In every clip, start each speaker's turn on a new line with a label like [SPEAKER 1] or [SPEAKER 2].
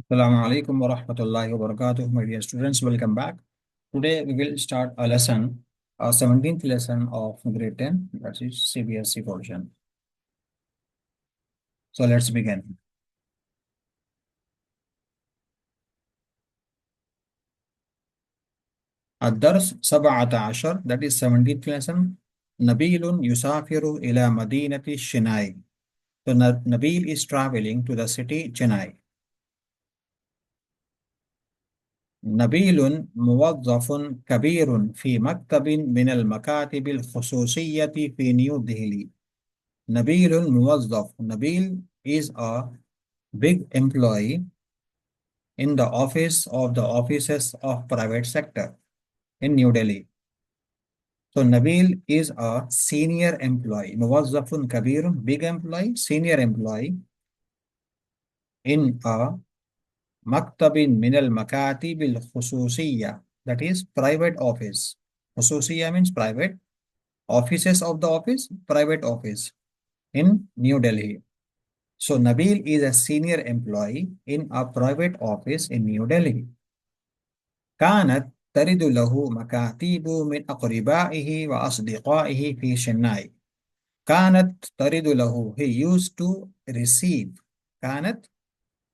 [SPEAKER 1] Assalamu alaikum wa rahmatullahi wa barakatuh, my dear students. Welcome back. Today we will start a lesson, a 17th lesson of grade 10, that is CBSE portion. So let's begin. الدرس 17, that is 17th lesson. نبيل يسافر إلى مدينة تشيناي. So Nabil is traveling to the city Chennai. نبيل موظف كبير في مكتب من المكاتب الخصوصية في نيو دهلي. Nabil موظف. Nabil is a big employee in the office of the offices of private sector in New Delhi. So Nabil is a senior employee. موظف كبير, big employee, senior employee in a مكتب من المكاتب الخصوصية, that is private office. خصوصية means private. Offices of the office, private office in New Delhi. So Nabil is a senior employee in a private office in New Delhi. كانت ترد له مكاتيب من أقربائه وأصدقائه في شناي. كانت ترد له, he used to receive. كانت,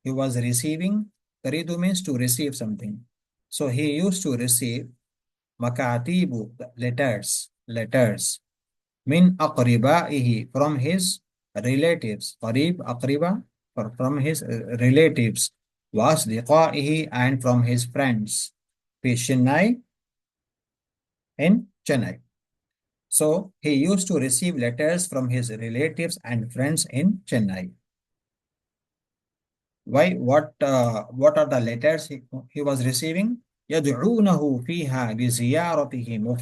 [SPEAKER 1] he was receiving. ترد means to receive something. So he used to receive مكاتيب, letters من أقربائه, from his relatives. قريب, أقرباء, from his relatives. وأصدقائه, and from his friends. في شناي, in Chennai. So he used to receive letters from his relatives and friends in Chennai. Why? What are the letters he was receiving? يدعونه فيها لزيارتهم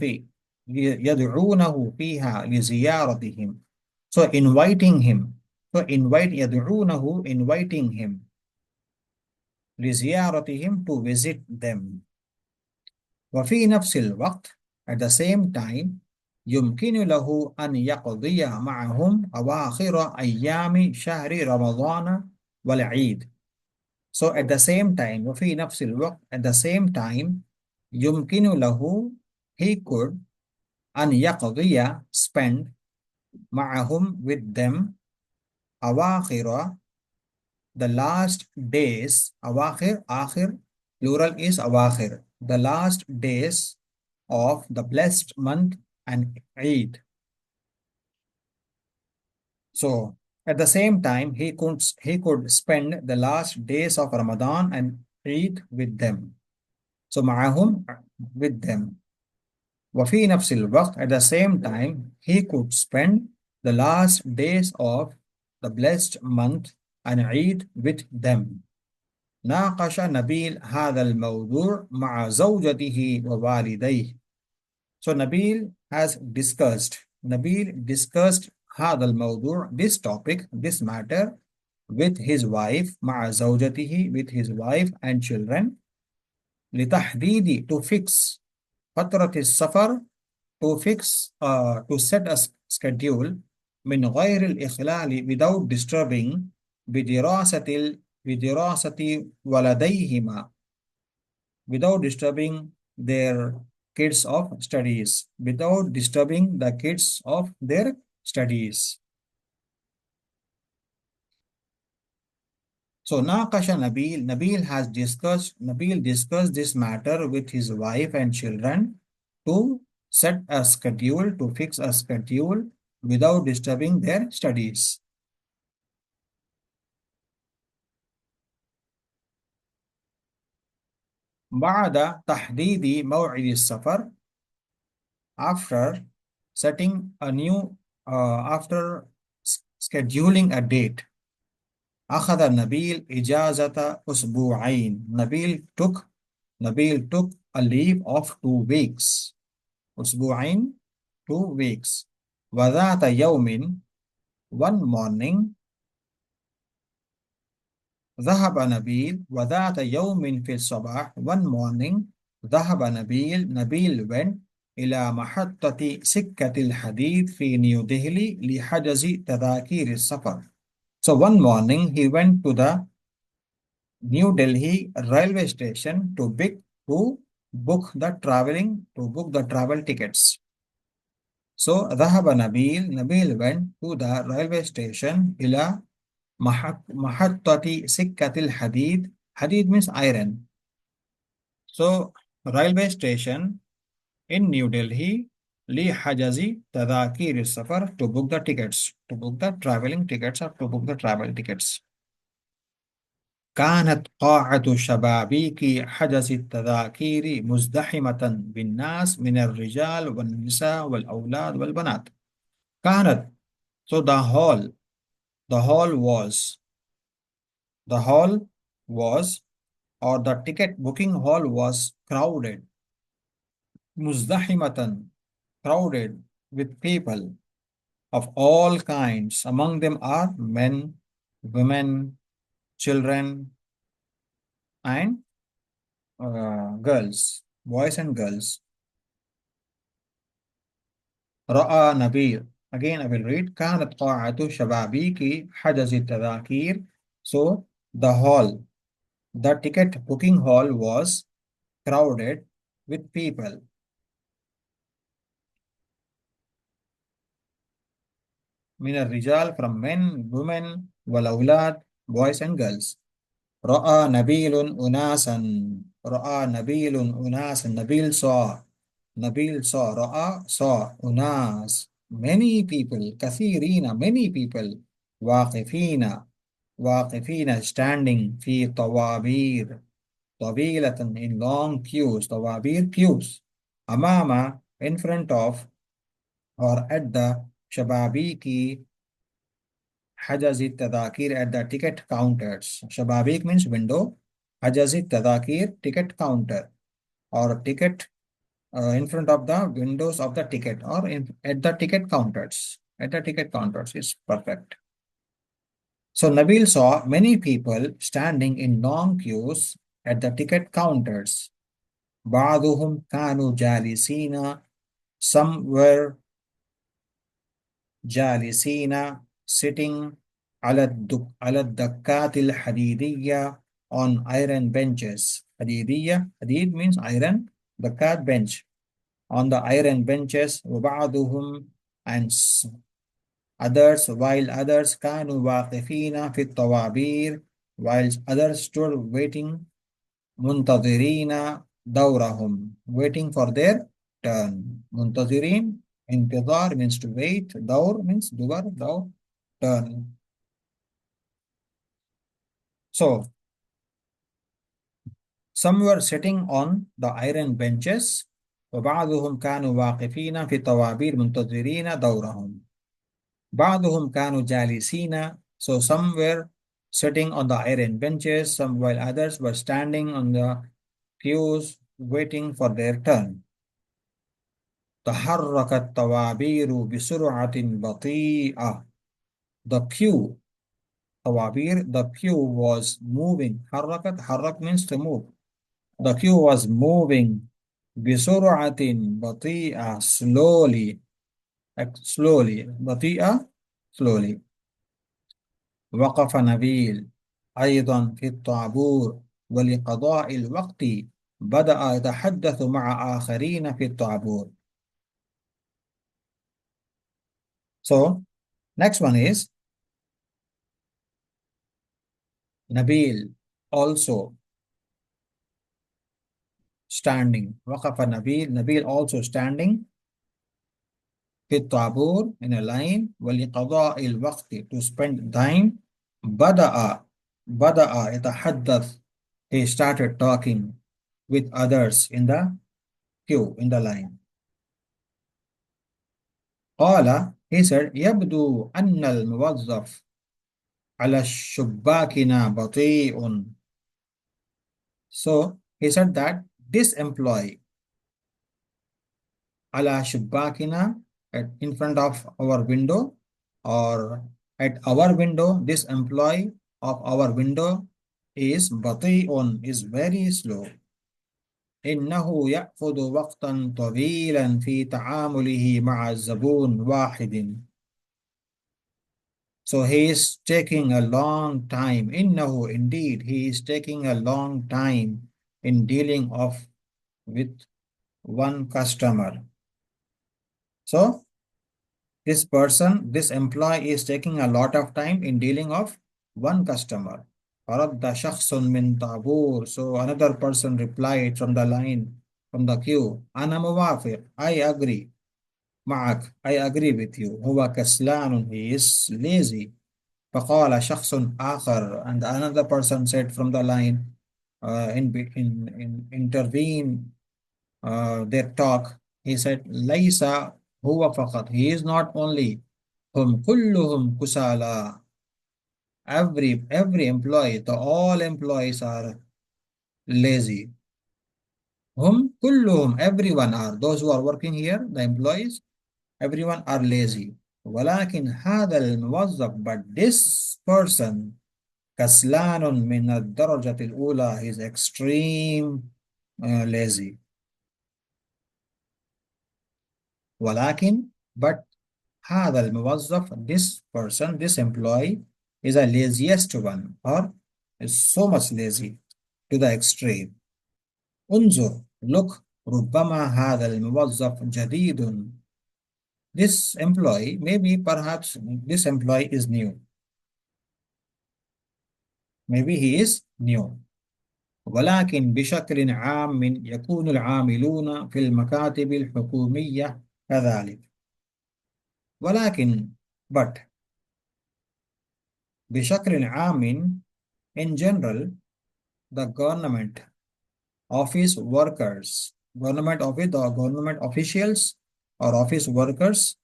[SPEAKER 1] يدعونه فيها لزيارتهم. So inviting him. So يدعونه, inviting him. لزيارتهم, to visit them. وفي نفس الوقت, at the same time, يمكن له أن يقضي معهم أواخر أيام شهر رمضان والعيد. So at the same time, وفي نفس الوقت, at the same time, يمكن له, he could, أن يقضي, spend, معهم, with them, أواخر, the last days. أواخر, آخر, plural is أواخر, the last days of the blessed month and Eid. So at the same time, he could spend the last days of Ramadan and Eid with them. So معهم, with them. وفي نفس الوقت, at the same time, he could spend the last days of the blessed month and Eid with them. ناقش نبيل هذا الموضوع مع زوجته ووالديه. So Nabil discussed هذا الموضوع, this topic, this matter, with his wife, مع زوجته, with his wife and children. لتحديد, to fix, فترة السفر, to fix, to set a schedule, من غير الإخلال, without disturbing, بدراسة ولديهما, without disturbing their kids of studies, without disturbing the kids of their studies. So ناقش Nabil discussed this matter with his wife and children to set a schedule, to fix a schedule without disturbing their studies. بعد تحديد موعد السفر, after setting a new, after scheduling a date. أخذ نبيل إجازة أسبوعين. Nabil took a leave of 2 weeks. أسبوعين, 2 weeks. وذات يوم, one morning. ذهب نبيل, وذات يوم في الصباح, one morning. ذهب نبيل went إلى محطة سكة الحديد في نيو دهلي لحجز تذاكير السفر. So one morning he went to the New Delhi railway station to book the travel tickets. So ذهب نبيل went to the railway station إلى محطة سكة الحديد. حديد means iron. So railway station in New Delhi لحجز تذاكر السفر to book the tickets, to book the traveling tickets or to book the travel tickets. كانت قاعة شبابيك حجز التذاكير مزدحمة بالناس من الرجال والنساء والأولاد والبنات. كانت. So the hall was or the ticket booking hall was crowded. مزدحمة, crowded with people of all kinds. Among them are men, women, children, and girls, boys and girls. رأى نبيل. Again, I will read. كانت قاعة شبابيك حجز التذاكير. So the ticket booking hall was crowded with people. من الرجال from men, women, والأولاد boys and girls. رأى نبيل أناسا. نبيل saw رأى saw أناس many people كثيرين many people واقفين standing في طوابير طويلة in long queues. طوابير queues. أمام in front of or at the شبابيك حجز التذاكير at the ticket counters. شبابيك means window. حجز التذاكير ticket counter or ticket in front of the windows of the ticket or at the ticket counters. At the ticket counters is perfect. So Nabil saw many people standing in long queues at the ticket counters. بعضهم كانوا جالسين. Some were جالسين sitting على الدكات الحديدية on iron benches. حديد means iron. دكات bench on the iron benches. وبعضهم and others while others كانوا واقفين في الطوابير while others stood waiting منتظرين دورهم waiting for their turn. منتظرين انتظار means to wait. دور means دور turn. So some were sitting on the iron benches وبعضهم كانوا واقفين في الطوابير منتظرين دورهم. بعضهم كانوا جالسين. So some were sitting on the iron benches, some while others were standing on the queues waiting for their turn. تحركت الطوابير بسرعة بطيئة. The queue طوابير the queue was moving. حرك means to move. The queue was moving بسرعة بطيئة slowly بطيئة slowly. وقف نبيل أيضا في الطابور ولقضاء الوقت بدأ يتحدث مع آخرين في الطابور. So next one is Nabil also standing. وقف نبيل also standing في الطابور in a line ولقضاء الوقت to spend time. بدأ يتحدث. He started talking with others in the queue in the line. قال he said يبدو أن الموظف على شباكنا بطيء. So he said that this employee على شباكنا in front of our window or at our window, this employee of our window is بطيء is very slow. إنه يأخذ وقتا طويلا في تعامله مع زبون واحد. So he is taking a long time. إنه indeed he is taking a long time in dealing with one customer. So this employee is taking a lot of time in dealing of one customer. فرد شخص من طابور. So another person replied from the line, from the queue. أنا موافق. I agree. معك. I agree with you. هو كسلان. He is lazy. فقال شخص آخر. And another person said from the line, in intervene their talk. He said ليس هو فقط. He is not only. هم كلهم كسالى. Every employee, the all employees are lazy. هم كلهم, everyone are, those who are working here, the employees, everyone are lazy. ولكن هذا الموظف, but this person, كسلان من الدرجة الأولى, he is extreme lazy. ولكن but هذا الموظف, this person, this employee is a laziest one, or is so much lazy to the extreme. انظر, look, ربما هذا الموظف جديد. This employee, maybe perhaps this employee is new. Maybe he is new. ولكن بشكل عام يكون العاملون في المكاتب الحكومية كذلك. ولكن but بشكل عام, in general, the government office workers, government office or government officials or office workers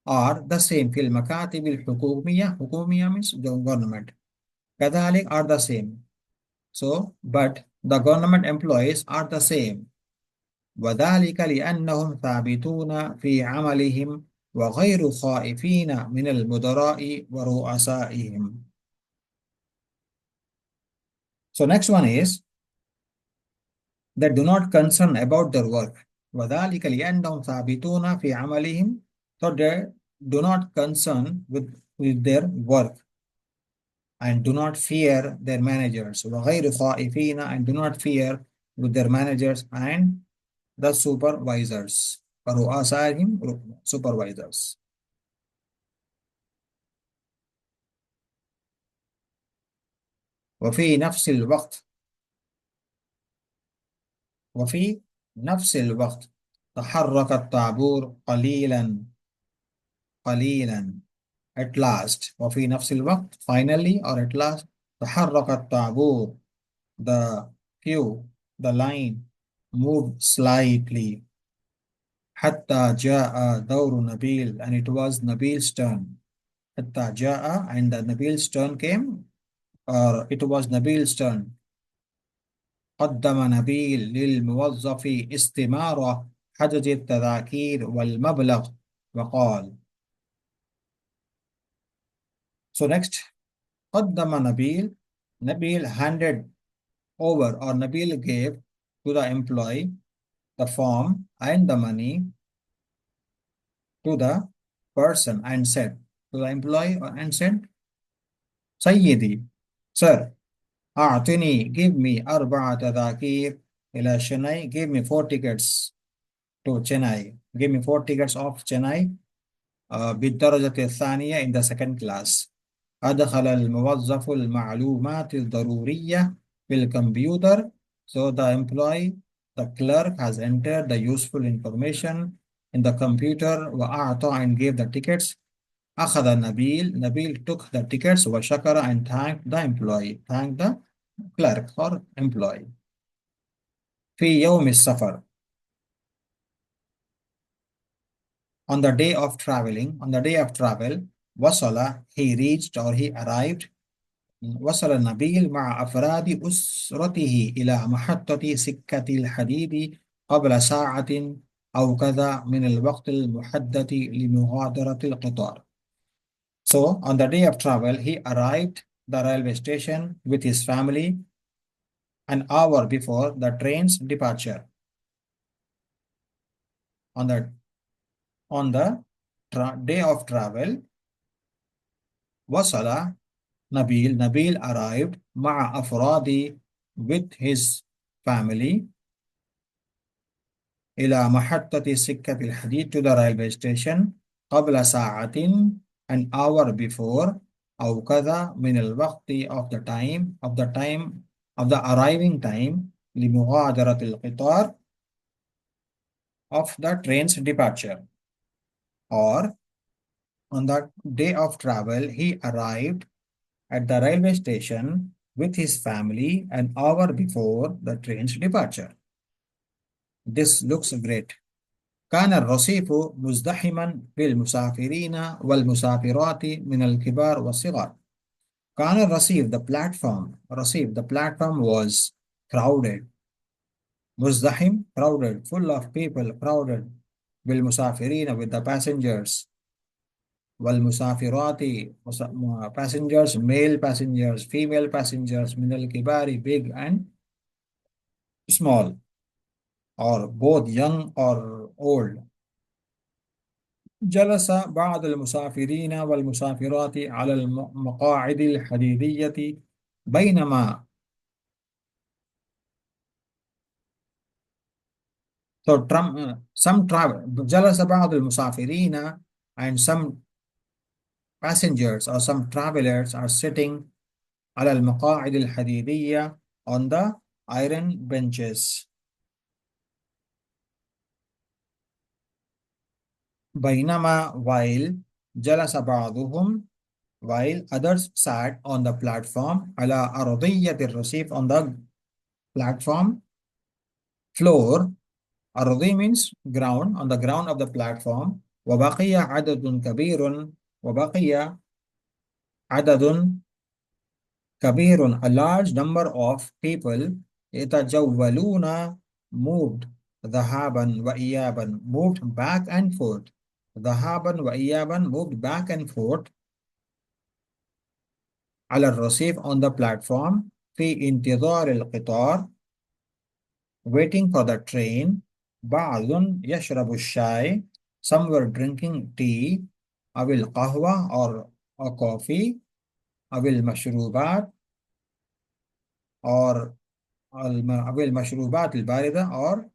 [SPEAKER 1] are the same. في المكاتب الحكومية, حكومية means government, كذلك are the same. So, but the government employees are the same. وذلك لأنهم ثابتون في عملهم وغير خائفين من المدراء ورؤسائهم. So next one is that do not concern about their work. وذلك لأنهم ثابتون في عملهم. So they do not concern with their work and do not fear their managers. وغير خائفين, and do not fear with their managers and the supervisors. ورؤسائهم, supervisors. وفي نفس الوقت وفي نفس الوقت تحرك الطابور قليلا قليلا. At last, وفي نفس الوقت, finally or at last, تحرك الطابور, the queue, the line moved slightly. حتى جاء دور نبيل, and it was Nabil's turn. حتى جاء, and the Nabil's turn came, or it was Nabil's turn. قدم نبيل للموظف استمارة حجز التذاكير والمبلغ وقال. So next, قدم نبيل, Nabil handed over, or Nabil gave to the employee the form and the money to the person and said, to the employee and said, سيدي, sir, أعطني, give me أربعة تذاكير إلى شناي, give me 4 tickets to Chennai, give me 4 tickets of Chennai بالدرجة الثانية in the second class. أدخل الموظف المعلومات الضرورية في الكمبيوتر. So the employee, the clerk has entered the useful information in the computer. وأعطى, and gave the tickets. أخذ نبيل, Nabil took the tickets. وشكر, and thanked the employee, thanked the clerk or employee. في يوم السفر, on the day of traveling, on the day of travel, وصل, he reached or he arrived. وصل نبيل مع أفراد أسرته إلى محطة سكة الحديد قبل ساعة أو كذا من الوقت المحدد لمغادرة القطار. So, on the day of travel, he arrived the railway station with his family an hour before the train's departure. On the day of travel. وصل نبيل arrived مع أفراد with his family إلى محطة سكة الحديد to the railway station قبل ساعة an hour before أو كذا من الوقت of the arriving time لمغادرة القطار of the train's departure. Or on the day of travel he arrived at the railway station with his family an hour before the train's departure. This looks great. كان الرصيف مزدحما بالمسافرين والمسافرات من الكبار والصغار. كان الرصيف the platform was crowded. مزدحم crowded, full of people, crowded. بالمسافرين with the passengers. والمسافرات passengers, male passengers, female passengers. من الكبار big and small, or both young or old. جلس بعض المسافرين والمسافرات على المقاعد الحديدية بينما جلس بعض المسافرين and some passengers or some travelers are sitting على المقاعد الحديدية on the iron benches. بينما while جلس بعضهم while others sat on the platform على أرضية الرصيف on the platform floor. أرضي means ground, on the ground of the platform. وبقي عدد كبير a large number of people يتجولون moved ذهابا وإيابا moved back and forth ذهابا وإيابا moved back and forth على الرصيف on the platform في انتظار القطار waiting for the train. بعض يشرب الشاي, some were drinking tea أو القهوة or a coffee أو المشروبات or أو المشروبات الباردة or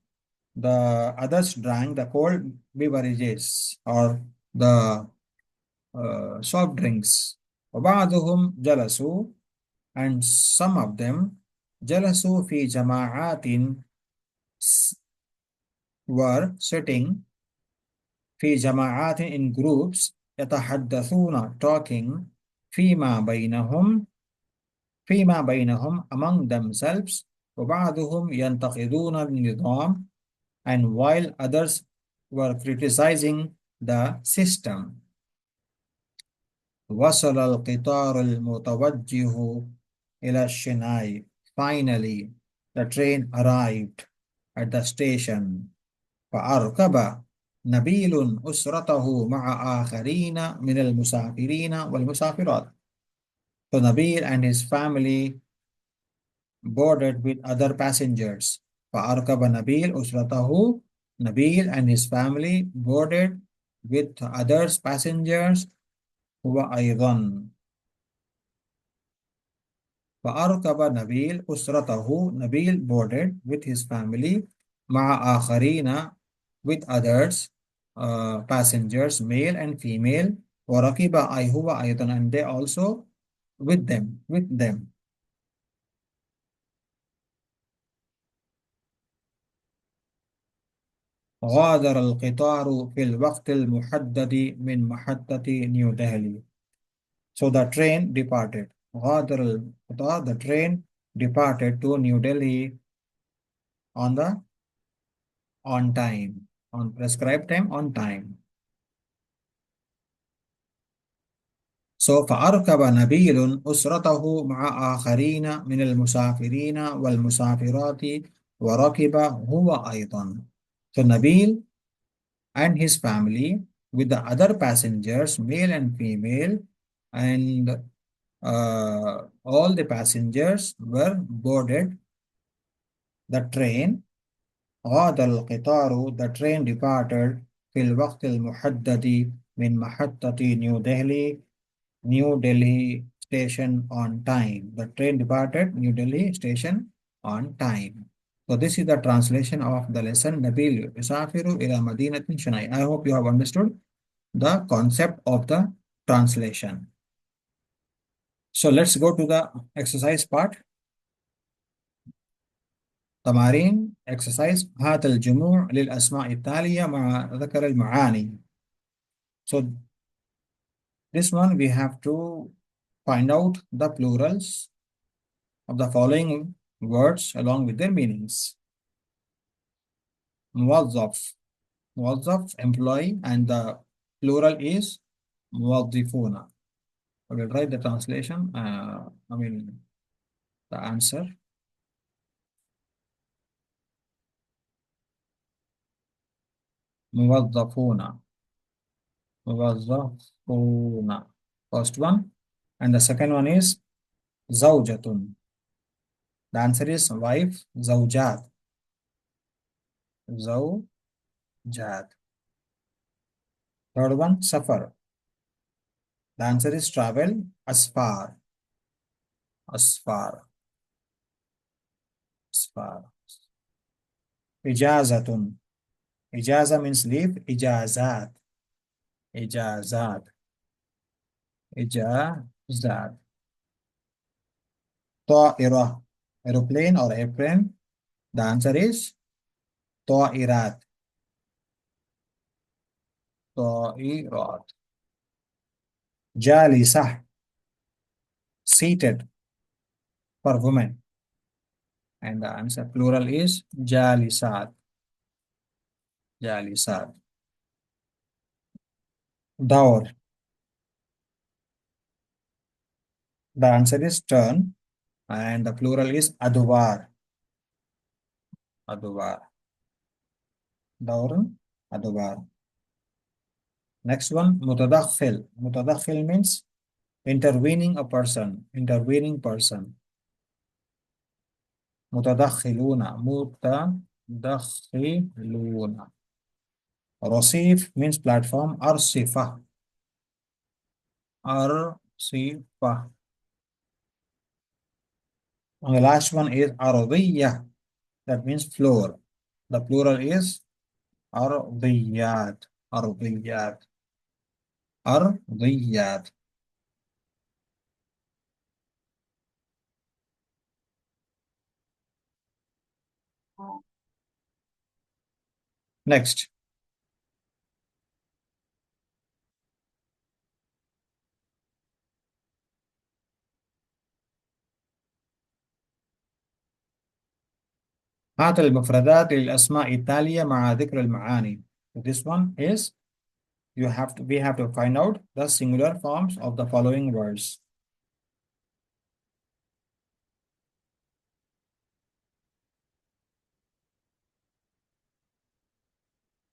[SPEAKER 1] the others drank the cold beverages or the soft drinks. وبعضهم جلسوا and some of them جلسوا في جماعات were sitting في جماعات in groups يتحدثون talking فيما بينهم among themselves. وبعضهم ينتقدون النظام and while others were criticizing the system. وصل القطار المتوجه إلى تشيناي. Finally, the train arrived at the station. فأركب نبيل أسرته مع آخرين من المسافرين والمسافرات. So Nabil and his family boarded with other passengers. فأركب نبيل أسرته. Nabil and his family boarded with others passengers. هو أيضا. فأركب نبيل أسرته. Nabil boarded with his family مع آخرين with others passengers male and female. وركب هو أيضا and they also with them. غادر القطار في الوقت المحدد من محطة نيو دهلي. So the train departed. غادر القطار, the train departed to New Delhi on time, on prescribed time, on time. So فأركب نبيل أسرته مع آخرين من المسافرين والمسافرات وركب هو أيضا. So Nabil and his family with the other passengers, male and female, and all the passengers were boarded the train. غادر القطار, the train departed في الوقت المحدد من محطة New Delhi station on time. The train departed New Delhi station on time. So this is the translation of the lesson نبيل يسافر إلى مدينة تشيناي. I hope you have understood the concept of the translation. So let's go to the exercise part. تمارين exercise هات الجموع للأسماء التالية مع ذكر المعاني. So this one we have to find out the plurals of the following words along with their meanings. موظف موظف employee and the plural is موظفون. I will write the translation, the answer. موظفون موظفون. First one. And the second one is زوجة. The answer is wife, زوجات. زوجات. Third one, سفر. The answer is travel, أسفار. أسفار. أسفار. إجازة. إجازة means leave. إجازات. إجازات. إجازات. طائرة. Aeroplane or airplane. The answer is طائرات. طائرات. جالسة. Seated for women. And the answer plural is جالسات. جالسات. دور. The answer is turn. And the plural is أدوار. أدوار. دور. أدوار. Next one, متدخل. متدخل means intervening a person. Intervening person. متدخلون. متدخلون. رصيف means platform. أرصفة. أرصفة. And the last one is أرضية. That means floor. The plural is أرضيات. أرضيات. أرضيات. Next. هات المفردات للأسماء التالية مع ذكر المعاني. This one is we have to find out the singular forms of the following words.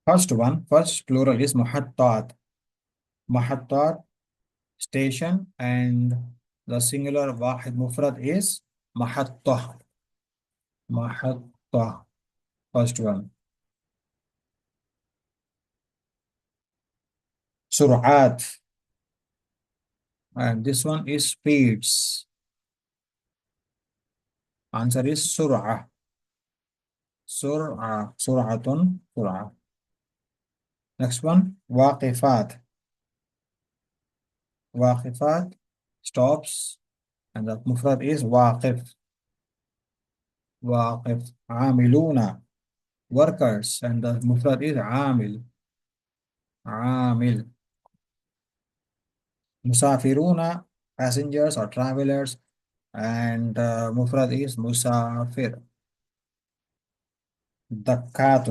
[SPEAKER 1] First plural is محطات. محطات station and the singular واحد مفرد is محطة. محطة. First one. سرعات. And this one is speeds. Answer is سرعة. سرعة. سرعة. سرعة. Next one, واقفات. واقفات stops and the مفرد is واقف. واقف. عاملون workers and the مفرد is عامل. عامل. مسافرون passengers or travelers and مفرد is مسافر. دكات.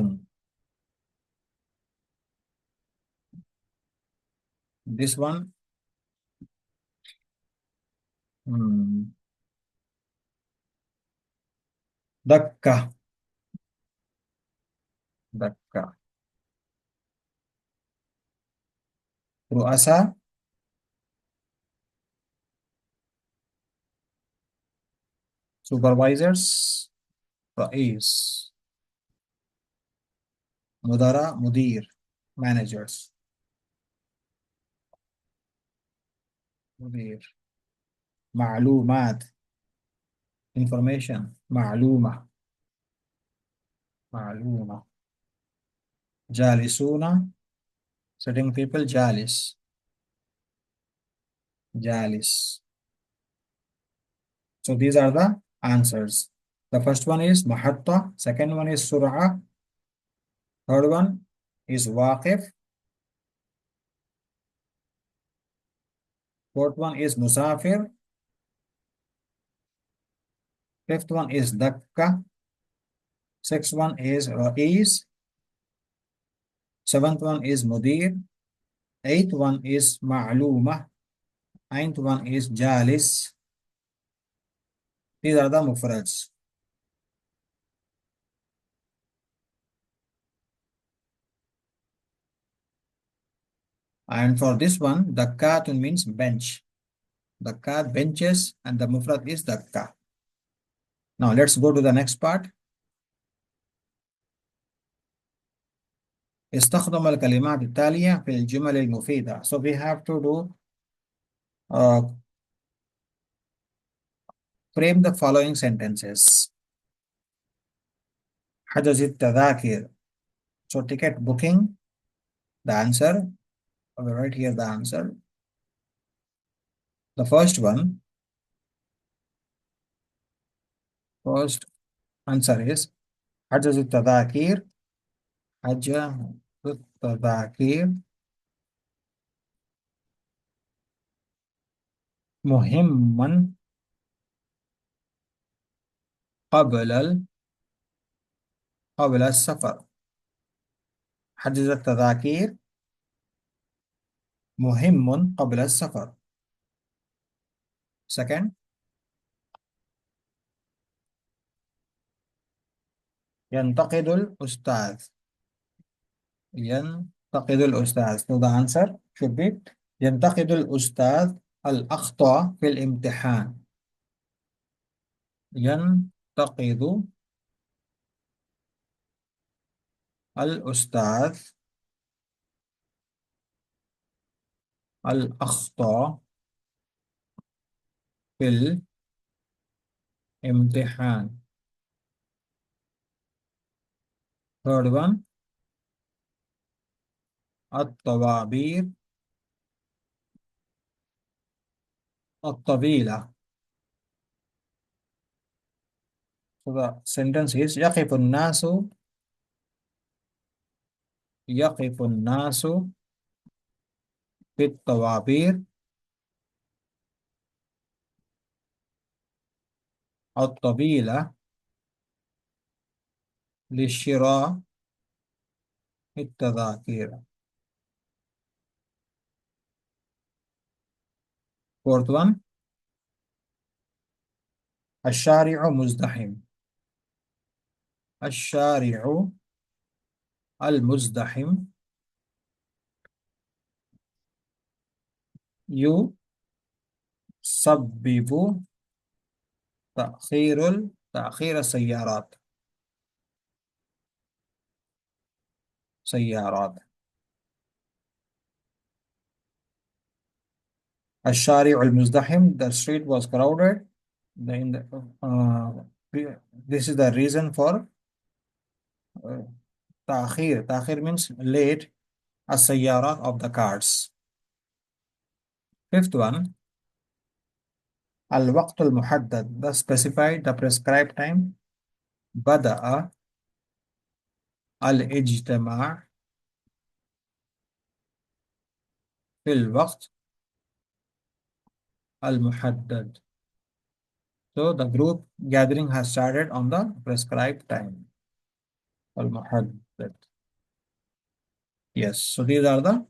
[SPEAKER 1] This one دكة. دكة. رؤساء. supervisors. رئيس. مدراء. مدير. managers. مدير. معلومات. information. معلومة. معلومة. جالسون. sitting people. جالس. جالس. So these are the answers. The first one is محطة. Second one is سرعة. Third one is واقف. Fourth one is مسافر. Fifth one is دكة. Sixth one is رئيس. Seventh one is مدير. Eighth one is معلومة. Ninth one is جالس. These are the مفرds. And for this one, دكات means bench. دكات benches and the mufrad is دكة. Now let's go to the next part. استخدم الكلمات التالية في الجمل المفيدة. So we have to do uh, frame the following sentences. حجز التذاكر. So ticket booking, the answer. I will write here the answer. The first one, first answer is حجز التذاكر. حجز التذاكر مهما قبل السفر. حجز التذاكر مهم قبل السفر. Second, ينتقد الأستاذ. ينتقد الأستاذ. So the answer should be ينتقد الأستاذ الأخطاء في الامتحان. ينتقد الأستاذ الأخطاء في الامتحان. Third one, الطوابير الطويلة. So the sentence is يقف الناس في الطوابير الطويلة لشراء التذاكر. Fourth one, الشارع مزدحم. الشارع المزدحم يسبب تأخير السيارات. الشارع المزدحم, the street was crowded. This is the reason for تأخير. تأخير means late السيارات of the cars. Fifth one, الوقت المحدد, the specified, the prescribed time. بدأ الاجتماع في الوقت المحدد. So the group gathering has started on the prescribed time. المحدد. Yes, so these are the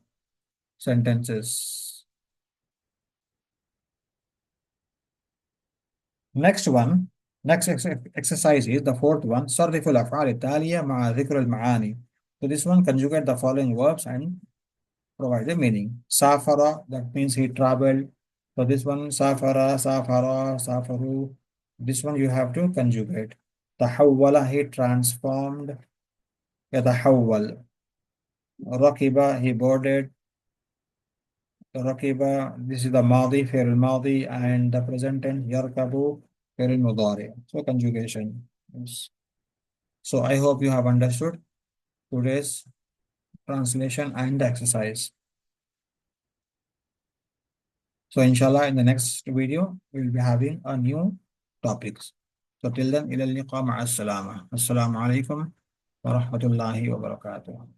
[SPEAKER 1] sentences. Next one, next exercise is the fourth one. صرف الأفعال التالية مع ذكر المعاني. So this one, conjugate the following verbs and provide a meaning. سافر, that means he traveled. So this one, سافر, سافروا. This one you have to conjugate. تحول, he transformed. يتحول. ركب, he boarded. ركب, this is the ماضي فعل الماضي, and the present tense يركب فعل المضارع. So conjugation. Yes. So I hope you have understood today's translation and exercise. So inshallah in the next video we will be having a new topics. So till then إلى اللقاء, مع السلامة. السلام عليكم ورحمة الله وبركاته.